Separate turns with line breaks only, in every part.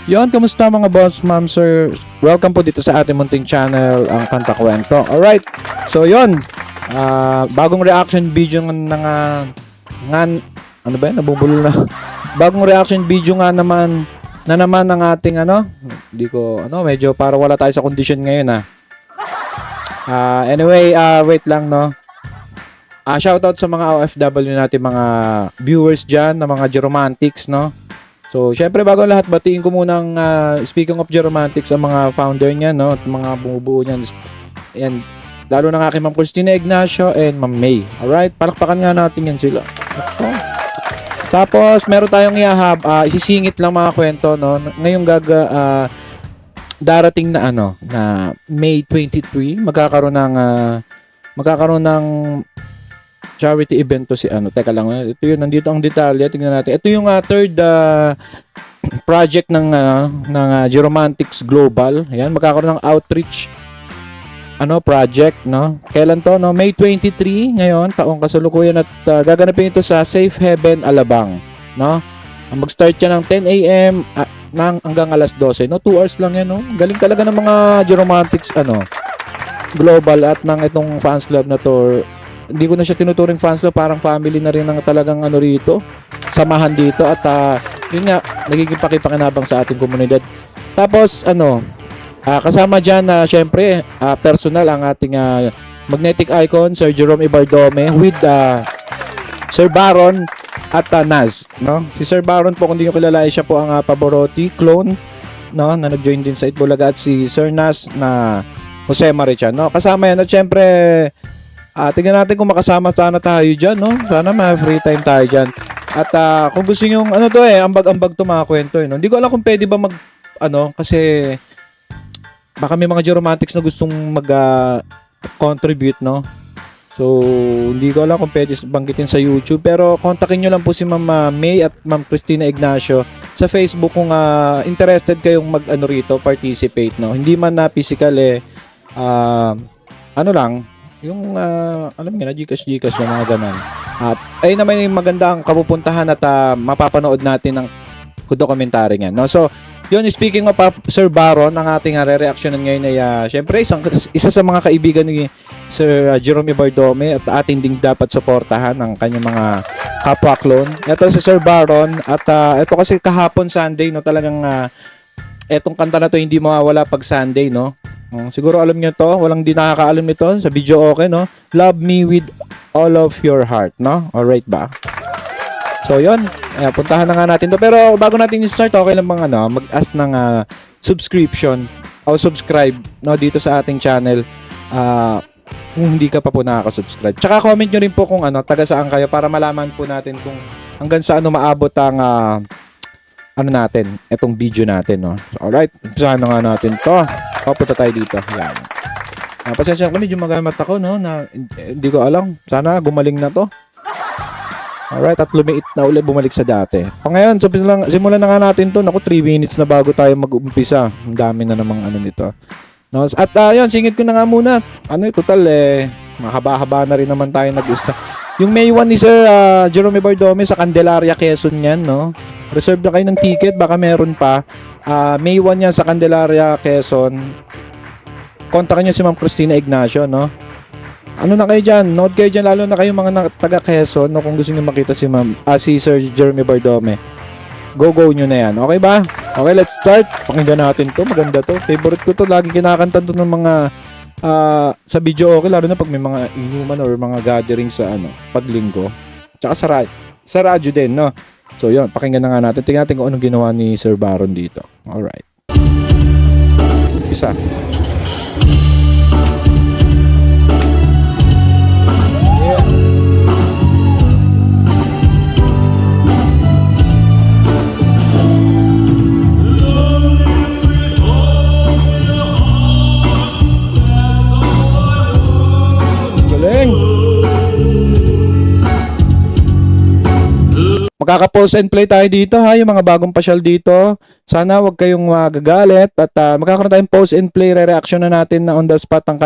Yon, kamusta mga boss, ma'am, sir? Welcome po dito sa ating munting channel, ang Kanta Kwento. Alright, so yon, bagong reaction video ano ba yun? Nabubulol na. Bagong reaction video nga naman, ng ating medyo para wala tayo sa condition ngayon Anyway, wait lang no. Shoutout sa mga OFW natin, mga viewers dyan, na mga Geromantics, no? So, syempre bago lahat, batiin ko munang speaking of Geromantics, ang mga founder niya, no? At mga bumubuo niyan. And lalo na aking Ma'am Christina Ignacio and Ma'am May. Alright, palakpakan nga natin yan sila. Tapos, meron tayong isisingit lang mga kwento, no? Ngayong darating na na May 23, magkakaroon ng charity event to teka lang, ito yun, nandito ang detalye, tingnan natin. Ito yung third project ng Geromantics Global. Ayan, magkakaroon ng outreach project, no? Kailan to, no? May 23 ngayon, taong kasalukuyan, at gaganapin ito sa Safe Heaven, Alabang, no? Mag-start siya ng 10 AM hanggang alas 12, no? 2 hours lang yan, no? Galing talaga ng mga Geromantics Global at ng itong fans club na to. Hindi ko na siya tinuturing fans club, parang family na rin ng talagang rito, samahan dito, at yun nga, nagiging pakipakinabang sa ating komunidad. Tapos kasama dyan syempre personal ang ating magnetic icon Sir Jerome Ibardome with Sir Baron at Naz, no? Si Sir Baron po, kung hindi nyo kilala, siya po ang Pavarotti clone, no, na nag-join din sa Itbulaga, at si Sir Naz na Jose Marichan, no? Kasama yan, at syempre tingnan natin kung makasama sana tayo dyan, no? Sana ma-free time tayo dyan. At kung gusto nyo ambag-ambag to mga kwento, no? Hindi ko alam kung pwede ba kasi baka may mga Geromantics na gustong mag-contribute, no? So, hindi ko alam kung pwede banggitin sa YouTube. Pero kontakin nyo lang po si Ma'am May at Ma'am Christina Ignacio sa Facebook kung interested kayong rito, participate, no? Hindi man na physical, yung alam niyo na, Gcash yung mga ganun. At ay naman yung magandang kapupuntahan at mapapanood natin ng dokumentary niyan, no? So, yun, speaking of Sir Baron, ang ating re-reactionan ngayon ay syempre isa sa mga kaibigan ni Sir Jerome Ibardome, at ating ding dapat suportahan ang kanyang mga kapwa clone. Ito si Sir Baron, at ito kasi kahapon Sunday, no, talagang etong kanta na to hindi mawawala pag Sunday, no? Siguro alam niyo to, walang di nakakaalam nito sa video, okay, no? Love me with all of your heart, no? Alright ba? So yun, puntahan na nga natin to. Pero bago natin i-start, okay lang bang mag-ask ng subscription o subscribe, no, dito sa ating channel kung hindi ka pa po nakaka-subscribe. Tsaka comment nyo rin po kung taga saan kayo, para malaman po natin kung hanggang saan maabot ang natin, itong video natin, no? So, alright, umpisahan na nga natin to. Papunta tayo dito. Yan. Pasensya ko, medyo magamat ako, no? Hindi ko alam. Sana gumaling na to. Alright, at lumiit na ulit, bumalik sa dati. O ngayon, simulan na nga natin to. Naku, 3 minutes na bago tayo mag-umpisa. Ang dami na namang nito. No? At yun, singit ko na nga muna. Total, mahaba-haba na rin naman tayo nag-isa. Yung May 1 ni Sir Jerome Ibardome sa Candelaria, Quezon yan, no? Reserve na kayo ng ticket, baka meron pa. May 1 yan sa Candelaria, Quezon. Kontakin nyo si Ma'am Christina Ignacio, no? Na kayo dyan? Note kayo dyan, lalo na kayo mga taga Quezon, no? Kung gusto nyo makita si Sir Jerome Ibardome. Go nyo na yan. Okay ba? Okay, let's start. Pakinggan natin to. Maganda to. Favorite ko to. Lagi kinakanta to ng mga sa video, okay. Lalo na pag may mga inuman or mga gathering sa paglinggo. Tsaka sa radyo din, no? So yun, pakinggan na nga natin. Tingnan natin kung anong ginawa ni Sir Baron dito. Alright. Isa. Magkaka-pause and play tayo dito, yung mga bagong pasyal dito. Sana wag kayong magagalit, at magkakaroon tayong pause and play, re-reaction na natin na on the spot ang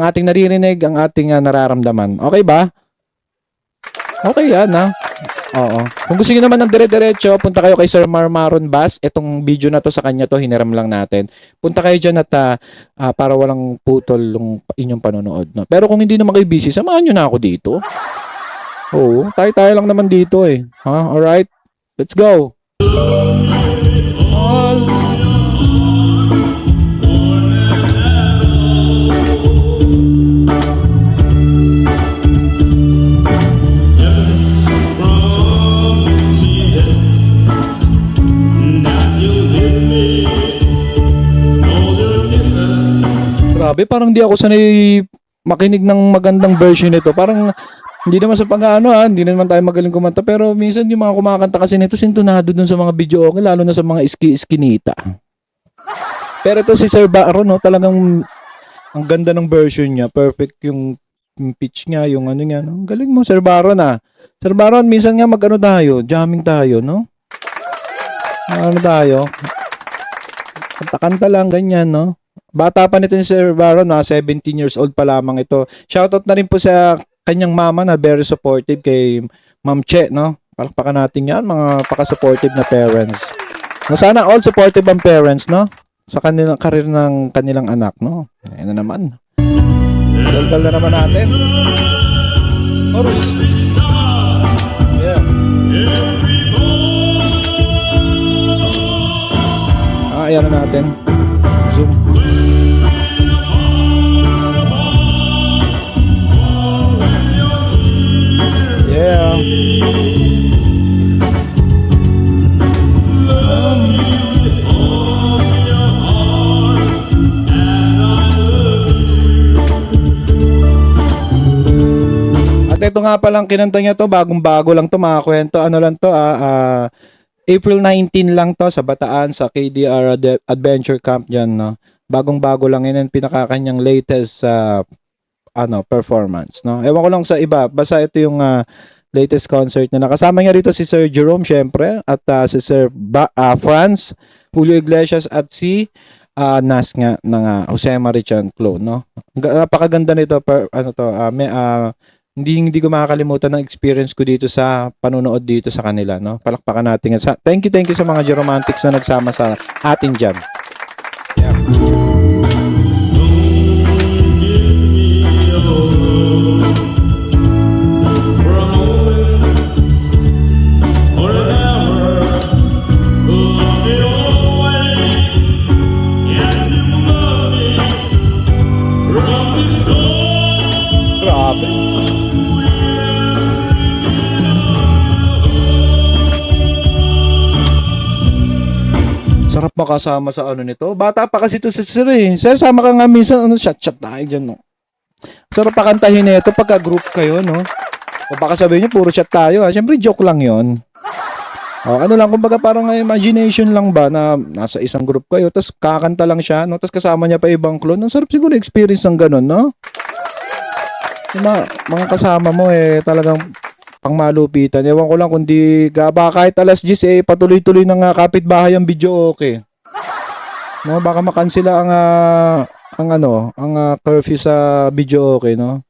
ating naririnig, ang ating nararamdaman. Okay ba? Okay yan, Oo. Kung gusto niyo naman ng dire-diretso, punta kayo kay Sir Marmaron Bass. Itong video na to sa kanya to, hiniram lang natin. Punta kayo dyan at para walang putol yung inyong panonood. No? Pero kung hindi naman kayo busy, samahan nyo na ako dito. Oo, tayo-tayo lang naman dito eh. Ha? Alright? Let's go. All Grabe, parang di ako sanay makinig ng magandang version nito. Parang hindi naman sa pag-ano hindi naman tayo magaling kumanta. Pero minsan yung mga kumakanta kasi nito, sintonado dun sa mga video okay, lalo na sa mga iskinita. Pero ito si Sir Baron, no, talagang ang ganda ng version niya. Perfect yung pitch niya, yung ano niya. No? Ang galing mo, Sir Baron Sir Baron, minsan nga mag-ano tayo, jamming tayo, no? Ano tayo? Kanta-kanta lang, ganyan, no? Bata pa nito ni Sir Baron, 17 years old pa lamang ito. Shoutout na rin po sa kanyang mama na very supportive kay Ma'am Che, no? Palakpakan natin yan, mga paka-supportive na parents. No, sana all supportive ang parents, no? Sa kanilang karir ng kanilang anak, no? Ayan na naman. Daldal na naman natin. Chorus. Yeah. Ayan na natin. Zoom. Yeah. At ito nga palang kinanta niya to, bagong-bago lang to, mga kwento. Ano lang to, April 19 lang to sa Bataan sa KDR Adventure Camp diyan, no. Bagong-bago lang yun, pinakakanyang latest performance, no. Ewan ko lang sa iba, basta ito yung latest concert na nakasama niya rito si Sir Jerome syempre at si Sir Franz, Julio Iglesias at si Nas nga ng Jose Marichan clone, no. Napakaganda nito hindi ko makakalimutan ng experience ko dito sa panunood dito sa kanila, no. Palakpakan natin. Thank you sa mga Geromantics na nagsama sa atin diyan. Yeah. Grabe. Sarap makasama sa ano nito. Bata pa kasi ito si Sir eh. Sir, sama ka nga minsan, shot tayo dyan, no. Sarap pakantahin nito pagka group kayo, no. O baka sabihin niyo, puro shot tayo, Siyempre, joke lang yon. Ano lang, kumbaga parang imagination lang ba na nasa isang group kayo, tapos kakanta lang siya, no. Tapos kasama niya pa ibang clone. Ang sarap siguro experience ng ganun, no. Yung mga kasama mo talagang pangmalupitan. Ewan ko lang kung kahit alas 10 patuloy-tuloy ng kapitbahay ang video okay. No, baka makansela ang curfew sa video okay, no.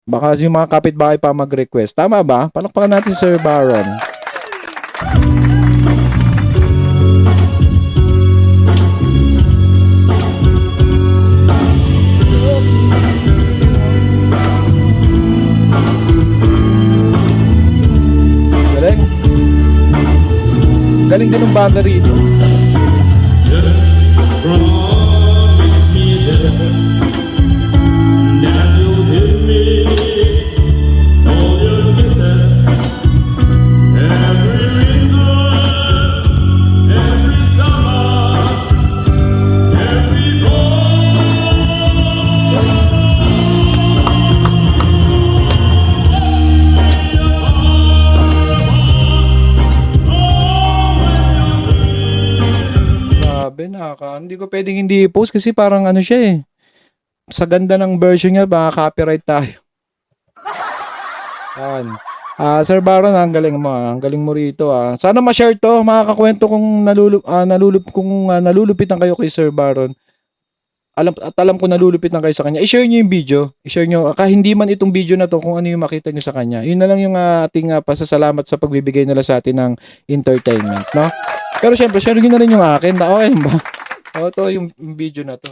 Baka yung mga kapitbahay pa mag-request. Tama ba? Palakpakan natin si Sir Baron. Galing din ng banda rito. Hindi ko pwedeng hindi i-post kasi parang ano siya eh. Sa ganda ng version niya, baka copyright tayo. Yan. Sir Baron, ang galing mo. Ang galing mo rito. Sana ma-share to, makakakwento kung nalulupitan kayo kay Sir Baron. alam ko nalulupit lang kayo sa kanya, i-share niyo yung video. I-share niyo, hindi man itong video na to, kung ano yung makita niyo sa kanya. Yun na lang yung ating pasasalamat sa pagbibigay nila sa atin ng entertainment, no? Pero syempre, share niyo na rin yung akin. Okay ba? O, to yung video na to.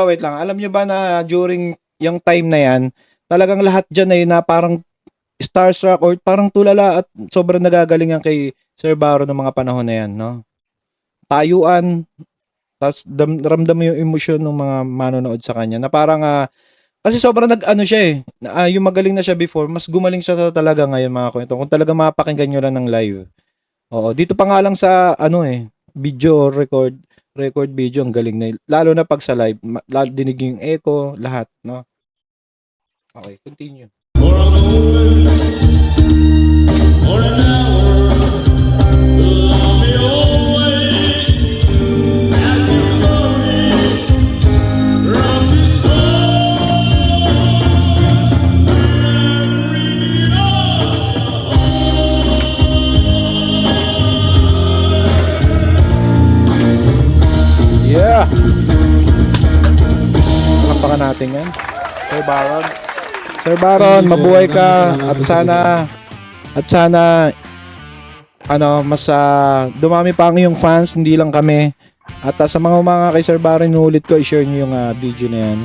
Wait lang. Alam niyo ba na during yung time na yan, talagang lahat dyan ay na parang starstruck or parang tulala at sobrang nagagalingan kay Sir Baro ng mga panahon na yan, no? Tayuan, tapos ramdam mo yung emosyon ng mga manonood sa kanya na parang kasi sobrang nag-ano siya yung magaling na siya before, mas gumaling siya talaga ngayon mga kwento. Kung talaga mapakinggan nyo lang ng live. Oo, dito pa nga lang sa video or record video, ang galing na. Lalo na pag sa live, lalo dinig yung echo, lahat, no? Okay, continue. For a moment, for an hour, love me always, as you love me, from this time, every beat of yeah! Palakpakan natin yan. Sir Baron. Sir Baron, mabuhay ka at sana mas dumami pa ang iyong fans, hindi lang kami. At sa mga kay Sir Baron, inuulit ko, i-share niyo yung video na yan.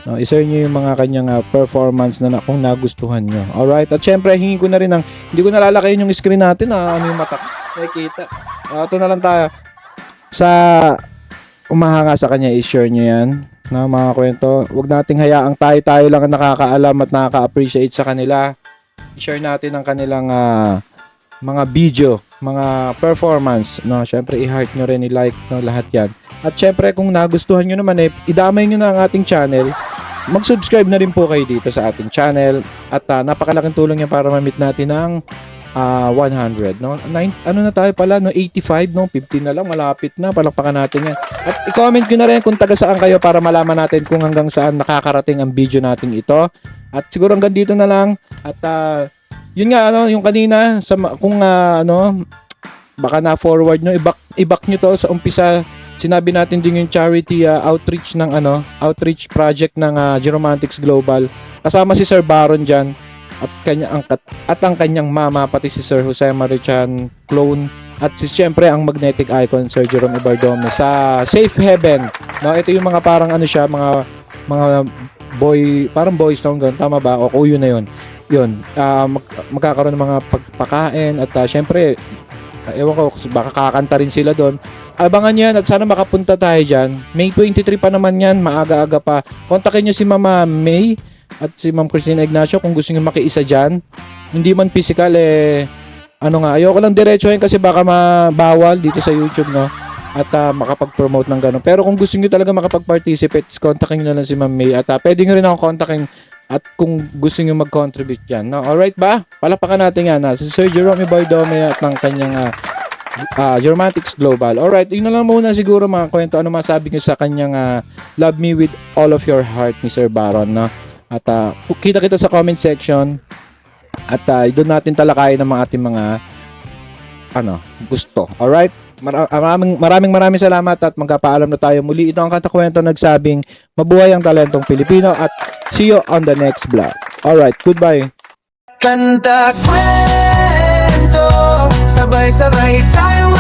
No, i-share niyo yung mga kanyang performance na kung nagustuhan niyo. Alright? At syempre, hingin ko na rin hindi ko nalalakayin yung screen natin, ano yung mata. Nakikita. Ito na lang tayo. Sa umahanga sa kanya, i-share niyo yan. Na mga kwento, wag nating hayaang tayo lang ang nakakaalam at nakaka-appreciate sa kanila. I-share natin ang kanilang mga video, mga performance, no? Syempre i-heart nyo rin, i-like, no? Lahat yan. At syempre kung nagustuhan nyo naman idamay nyo na ang ating channel. Mag-subscribe na rin po kayo dito sa ating channel at napakalaking tulong yan para ma-meet natin ang 100, no? Ano na tayo pala, no? 85, no? 50 na lang, malapit na. Palakpakan natin yan. At i-comment nyo na rin kung taga saan kayo para malaman natin kung hanggang saan nakakarating ang video natin ito. At siguro hanggang dito na lang. At yun nga, yung kanina, kung baka na-forward nyo, i-back nyo to sa umpisa. Sinabi natin din yung charity outreach ng outreach project ng Geromantics Global. Kasama si Sir Baron dyan. At ang kanyang mama, pati si Sir Jose Marichan Clone, at siyempre ang magnetic icon Sir Jerome Ibardome sa Safe Heaven, no? Ito yung mga parang mga parang boys town ganun, tama ba? O yun na yun magkakaroon ng mga pagpakain at siyempre ewan ko, baka kakanta rin sila doon. Abangan yan at sana makapunta tayo dyan. May 23 pa naman yan, maaga-aga pa. Kontakin nyo si Mama May at si Ma'am Christina Ignacio kung gusto niyo makiisa dyan. Hindi man physical ayoko lang diretsuhin kasi baka mabawal dito sa YouTube, no? At makapag-promote ng gano'n. Pero kung gusto niyo talaga makapag-participate, kontakin niyo na lang si Ma'am May at pwede niyo rin ako kontakin at kung gusto niyo mag-contribute dyan, no? Alright ba? Palapakan natin yan, si Sir Jerome Ibardome at ng kanyang Geromantics Global. Alright, yun na lang muna siguro mga kwento. Ano masabi niyo sa kanyang Love Me With All of Your Heart ni Sir Baron, no? At kita sa comment section at doon natin talakayin ng mga ating mga gusto. Alright? Maraming salamat at magkapaalam na tayo muli. Ito ang Katakwento nagsabing mabuhay ang talentong Pilipino at see you on the next vlog. Alright, goodbye.
Kanta kwento, sabay-sabay tayo